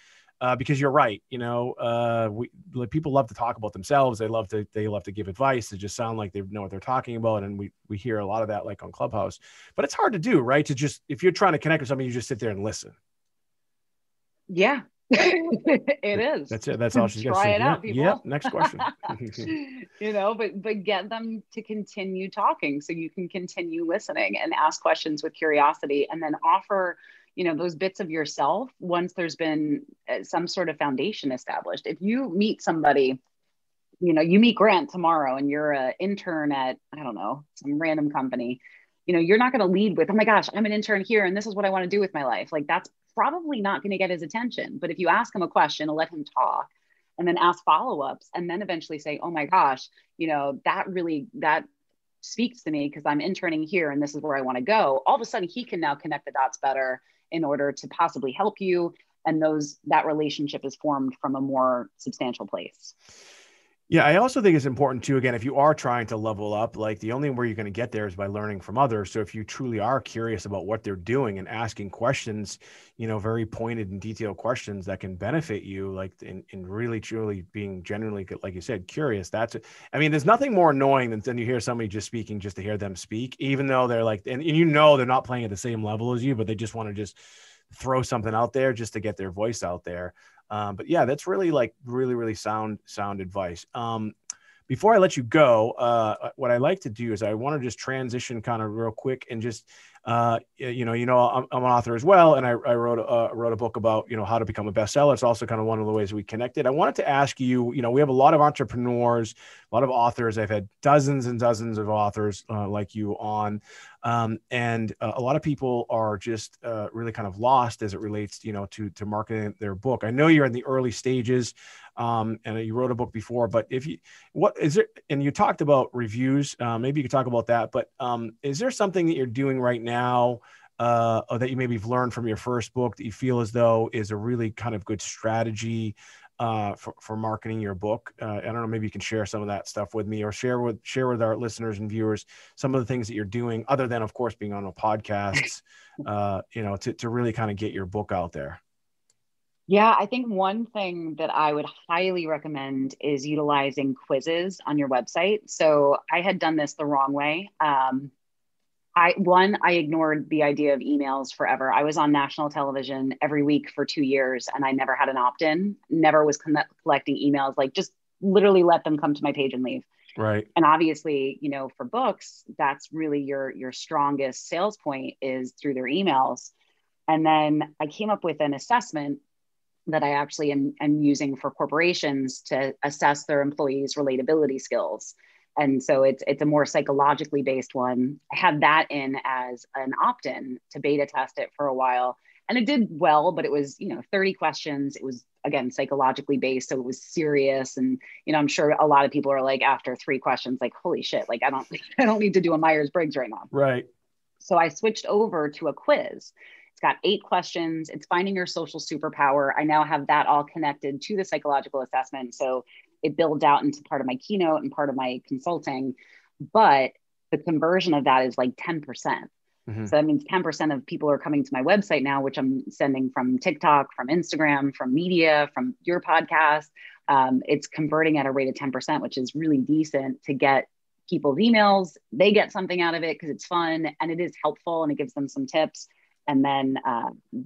because you're right. People love to talk about themselves. They love to give advice. They just sound like they know what they're talking about. And we hear a lot of that, like on Clubhouse, but it's hard to do, right? If you're trying to connect with somebody, you just sit there and listen. Yeah, it is. That's it. That's all she's got to say. Try it out, people. Yep. Next question. But get them to continue talking so you can continue listening and ask questions with curiosity, and then offer, those bits of yourself once there's been some sort of foundation established. If you meet somebody, you meet Grant tomorrow and you're an intern at, I don't know, some random company, you're not going to lead with, oh my gosh, I'm an intern here and this is what I want to do with my life. Like that's probably not going to get his attention. But if you ask him a question and let him talk, and then ask follow-ups, and then eventually say, oh my gosh, that speaks to me because I'm interning here and this is where I want to go. All of a sudden he can now connect the dots better in order to possibly help you. And that relationship is formed from a more substantial place. Yeah, I also think it's important too, again, if you are trying to level up, like the only way you're going to get there is by learning from others. So if you truly are curious about what they're doing and asking questions, very pointed and detailed questions that can benefit you, like in really, truly being genuinely, like you said, curious, there's nothing more annoying than you hear somebody just speaking just to hear them speak, even though they're like, and they're not playing at the same level as you, but they just want to just throw something out there just to get their voice out there. But yeah, that's really really sound advice. Before I let you go, what I like to do is I want to just transition kind of real quick and just, I'm an author as well. And I wrote a book about, how to become a bestseller. It's also kind of one of the ways we connected. I wanted to ask you, we have a lot of entrepreneurs, a lot of authors. I've had dozens and dozens of authors like you on. And a lot of people are just really kind of lost as it relates, to marketing their book. I know you're in the early stages, and you wrote a book before, but what is it? And you talked about reviews. Maybe you could talk about that. But is there something that you're doing right now or that you maybe have learned from your first book that you feel as though is a really kind of good strategy for marketing your book? I don't know, maybe you can share some of that stuff with me, or share with our listeners and viewers some of the things that you're doing, other than, of course, being on a podcast, to really kind of get your book out there. Yeah, I think one thing that I would highly recommend is utilizing quizzes on your website. So I had done this the wrong way. I ignored the idea of emails forever. I was on national television every week for 2 years and I never had an opt-in, never was collecting emails, like just literally let them come to my page and leave. Right. And obviously, for books, that's really your strongest sales point is through their emails. And then I came up with an assessment that I actually am using for corporations to assess their employees' relatability skills. And so it's a more psychologically based one. I had that in as an opt-in to beta test it for a while. And it did well, but it was, 30 questions. It was, again, psychologically based. So it was serious. And, I'm sure a lot of people are like, after 3 questions, like, holy shit, like, I don't need to do a Myers-Briggs right now. Right. So I switched over to a quiz. It's got 8 questions. It's finding your social superpower. I now have that all connected to the psychological assessment. So it builds out into part of my keynote and part of my consulting, but the conversion of that is like 10%. Mm-hmm. So that means 10% of people are coming to my website now, which I'm sending from TikTok, from Instagram, from media, from your podcast. It's converting at a rate of 10%, which is really decent to get people's emails. They get something out of it because it's fun and it is helpful and it gives them some tips. And then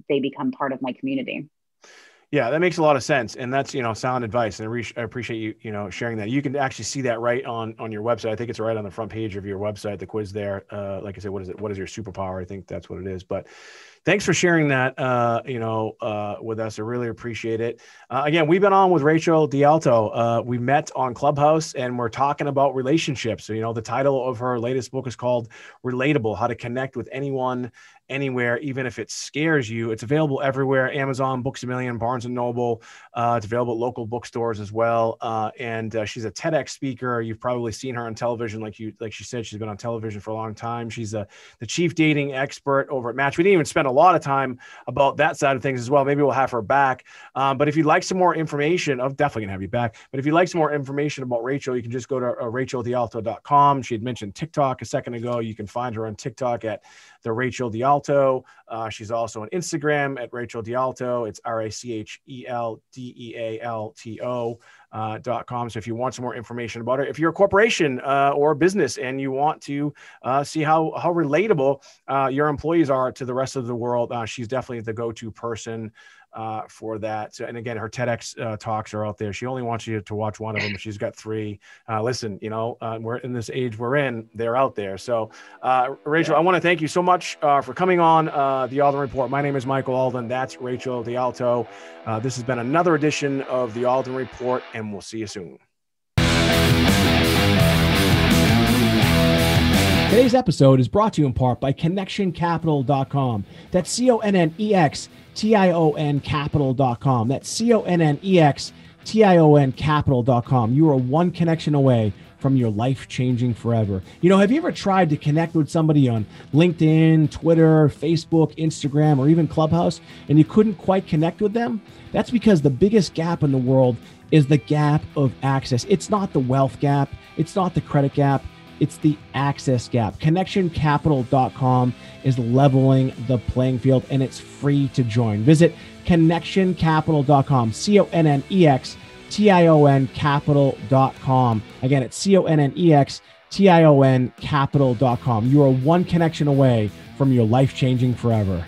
they become part of my community. Yeah, that makes a lot of sense. And that's, sound advice. And I appreciate you, sharing that. You can actually see that right on your website. I think it's right on the front page of your website, the quiz there. Like I said, what is it? What is your superpower? I think that's what it is. But thanks for sharing that, with us. I really appreciate it. Again, we've been on with Rachel DeAlto. We met on Clubhouse and we're talking about relationships. So, the title of her latest book is called Relatable, How to Connect with Anyone, Anywhere, even if it scares you. It's available everywhere: Amazon, Books A Million, Barnes & Noble. It's available at local bookstores as well. And she's a TEDx speaker. You've probably seen her on television. Like she said, she's been on television for a long time. She's the chief dating expert over at Match. We didn't even spend a lot of time about that side of things as well. Maybe we'll have her back. But if you'd like some more information, I'm definitely gonna have you back. But if you'd like some more information about Rachel, you can just go to RachelDeAlto.com. She had mentioned TikTok a second ago. You can find her on TikTok at the Rachel DeAlto. She's also on Instagram at Rachel DeAlto. It's RachelDeAlto.com. So if you want some more information about her, if you're a corporation or a business and you want to see how relatable your employees are to the rest of the world, she's definitely the go-to person for that. So, and again, her TEDx talks are out there. She only wants you to watch one of them. She's got 3. Listen, we're in this age we're in, they're out there. So Rachel, I want to thank you so much for coming on the Alden Report. My name is Michael Alden. That's Rachel DeAlto. This has been another edition of the Alden Report, and we'll see you soon. Today's episode is brought to you in part by ConnectionCapital.com. That's ConnectionCapital.com. That's ConnectionCapital.com. You are one connection away from your life changing forever. Have you ever tried to connect with somebody on LinkedIn, Twitter, Facebook, Instagram, or even Clubhouse, and you couldn't quite connect with them? That's because the biggest gap in the world is the gap of access. It's not the wealth gap. It's not the credit gap. It's the access gap. ConnectionCapital.com is leveling the playing field, and it's free to join. Visit ConnectionCapital.com, ConnectionCapital.com. Again, it's ConnectionCapital.com. You are one connection away from your life changing forever.